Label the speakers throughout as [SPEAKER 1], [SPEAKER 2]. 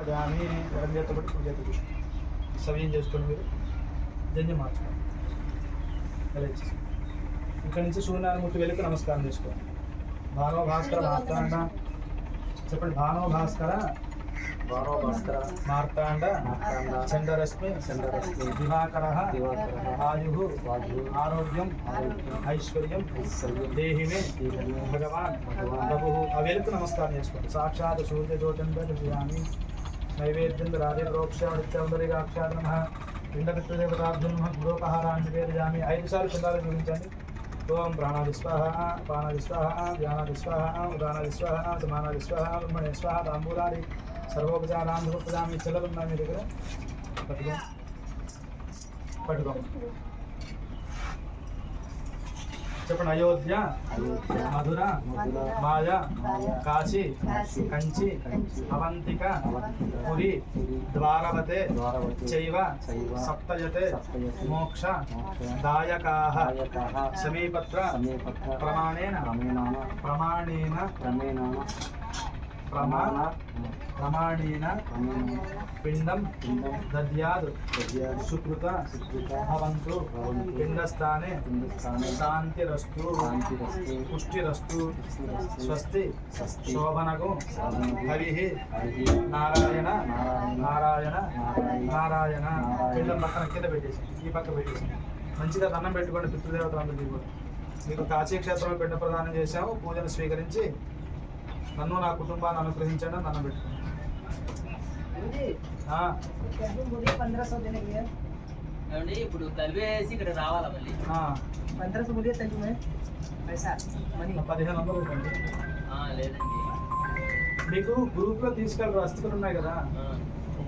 [SPEAKER 1] పదాన్ని ఎడంచేతబడి పూజతబడి సవ్యం చేసుకొని మీరు జన్యం మార్చుకోండి. ఇలా ఇచ్చేసి ఇక్కడ నుంచి సూర్యనారాయణమూర్తి వెళ్ళి నమస్కారం చేసుకోండి. భానవ భాస్కర మార్తాండ చెప్పండి. భానవ భాస్కర మార్తాండ చంద్రరశ్మి దివాకర ఆయు ఆరోగ్యం ఐశ్వర్యం దేహిమే భగవాన్ ప్రభు. ఆ వెలుగు నమస్కారం చేసుకోండి. సాక్షాత్ సూర్యజ్యోతింద్రయామి నైవేద్యం రాజేప్రోక్షాక్షాద్ నమ పిండపితృదేవతాభ్యం గురోపహారాన్ని నివేదయామి. 5 సార్లు పిండాలు చూపించండి. ఓం ప్రాణాది స్వాహ పానాది స్వాహ ధ్యానాది స్వాహ ఉదానాది స్వాహ సమానాది స్వాహ బ్రహ్మణే స్వాహ తాంబూలాది సర్వోపచారాంధ్రపజామి. చెల్లెలు ఉన్నాయి మీ దగ్గర, పట్టుకో చెప్పండి. అయోధ్య మధుర మాయ కాశీ కంచి అవంతిక పురి ద్వారవతే చైవ సప్తయతే మోక్ష దాయకాః సమీపత్ర ప్రమాణేన పిండం దద్యాద్ సుకృత భవంతు పిండస్థానే శాంతిరస్తు పుష్టిరస్తు స్వస్తి శోభనగు హరి నారాయణ నారాయణ నారాయణ. పిండం పక్కన కింద పెట్టేసి ఈ పక్క పెట్టేసి మంచిగా దండం పెట్టుకోండి. పితృదేవతలందరికీ కూడా మీకు కాశీ క్షేత్రంలో పిండ ప్రదానం చేశాము. పూజను స్వీకరించి నన్ను నా కుటుంబాన్ని అనుగ్రహించండి అని దండం పెట్టుకోండి.
[SPEAKER 2] ఇప్పుడు కలిపేసి ఇక్కడ రావాలా మళ్ళీ
[SPEAKER 1] 1500 రూపాయలు
[SPEAKER 2] లేదండి.
[SPEAKER 1] మీకు గ్రూప్ లో తీసుకెళ్ళి అస్థికలు ఉన్నాయి కదా,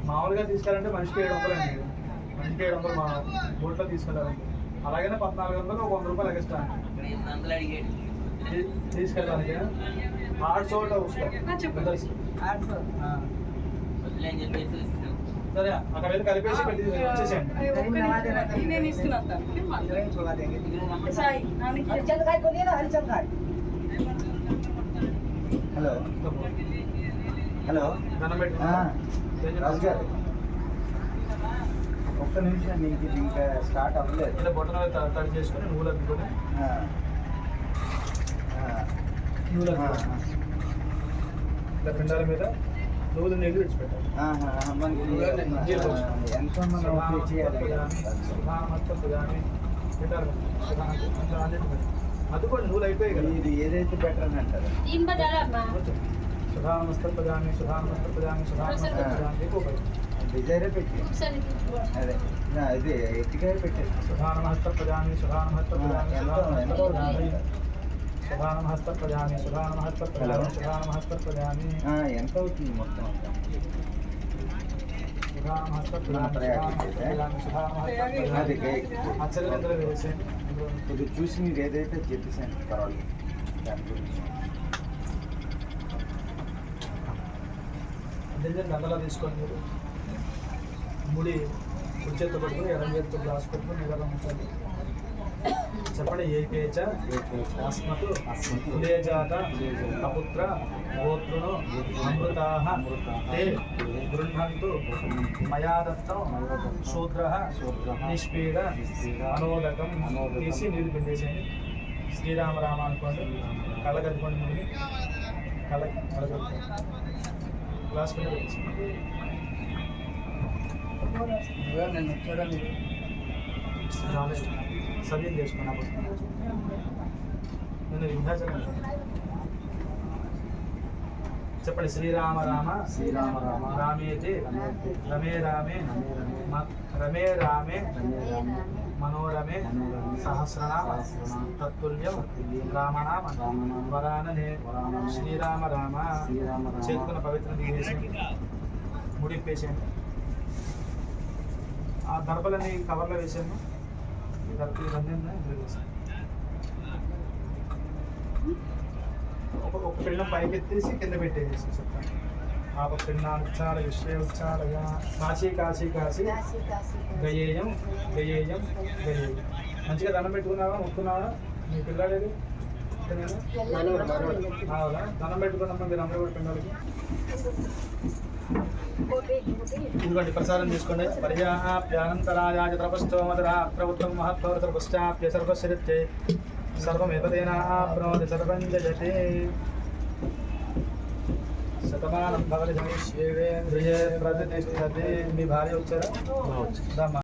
[SPEAKER 1] మామూలుగా తీసుకెళ్ళాలంటే మనిషికి 700 అండి. మనిషికి 700 మా బోట్లో తీసుకెళ్ళాలంటే. అలాగనే 1400 100 రూపాయలు ఎక్స్ట్రా తీసుకెళ్ళడానికి. 800 సరే అక్కడ వెళ్ళి కలిపేసి వచ్చేసేయండి.
[SPEAKER 3] హలో హలో
[SPEAKER 1] దండం పెట్టి
[SPEAKER 3] రాజు గారు ఒక్క నిమిషం, నీకు ఇంకా స్టార్ట్ అవ్వలేదు.
[SPEAKER 1] ఇలా బొట్టన తడి చేసుకొని నువ్వులు అద్దుకొని ఇలా పిండాల మీద నువ్వులు నీళ్ళు విడిచిపెట్టాలి. అది కూడా నువ్వులు అయిపోయాయి కదా.
[SPEAKER 3] ఇది ఏదైతే బెటర్ అని అంటారు.
[SPEAKER 1] సుధానమస్తపదామి సుధానమస్తపదామి సుధానమస్తపదామి
[SPEAKER 3] డిజైరే పెట్టి అదే ఇది ఎత్తికాయ పెట్టేసి
[SPEAKER 1] సుధానమస్తపదామి సుధానమస్తపదామి సుధానమస్తపదామి సుధానమస్తపదామి సుధానమస్తపదామి.
[SPEAKER 3] ఎంత అవుతుంది మొత్తం? ఇది చూసి మీరు ఏదైతే చెప్పేసాను పర్వాలేదు. దాని గురించి
[SPEAKER 1] దండలా తీసుకోండి. మీరు ముడి కుడి చేతితో పట్టుకుని ఎడం చేతితో గ్లాస్ పెట్టుకుని నిలబడి ఉంచాలి. చెప్పండి. ఏకేచ అస్మతు కులేజాత అపుత్ర గోత్రును అమృతాః తే గృహంతు మయా దత్తం శూద్రః నిష్పీడ మనోదకం. తీసి నీళ్ళు పిండేసేయండి. శ్రీరామ రామ అనుకోండి. కళ్ళ కట్టుకోండి. ముందు కళ్ళ కట్టుకోండి. గ్లాస్ కింద పెట్టేసి
[SPEAKER 2] నన్ను చూడండి.
[SPEAKER 1] సవ్యం చేసుకున్నప్పుడు నేను వింధ్యాచలం చెప్పండి. శ్రీరామ రామ
[SPEAKER 3] శ్రీరామ రామ
[SPEAKER 1] రామేతి రమే రామే రమే రామే మనోరమే సహస్రనామ తత్తుల్యం రామనామ వరాననే. శ్రీరామ రామ చేతుకున్న పవిత్రం తీసేసి ముడిప్పేసేయండి. ఆ దర్భలని కవర్లో వేసాను. ఈ దర్భ ఇవన్నీ వేసాను. ఒక పిండం పైకెత్తేసి కింద పెట్టేసి చెప్తాను. ఆ పిండానుచ్చార విశ్వేచ్చారయ కాశీ కాశీ కాశీ గయేయం గయేయం గయేయం. మంచిగా దండం పెట్టుకున్నావా? ముట్టుకున్నావా? మీ పిల్లాడేది దండం పెట్టుకున్నమ్మా. మీరు అందరూ కూడా పిండాలకి ఇదిగోండి ప్రసాదం తీసుకోండి. పర్యాప్యానంతరాయ తపస్థో మధురా ప్రభుత్వం మహత్వర పశ్చాప్య సర్వశరిత్యై సర్వమేతదేనా ప్రణోతి సర్వం జయతే. శతమానం భవతి సమిష్యేవేంద్రియే ప్రతిష్టతే. మీ భార్య వచ్చారా? రామ్మా.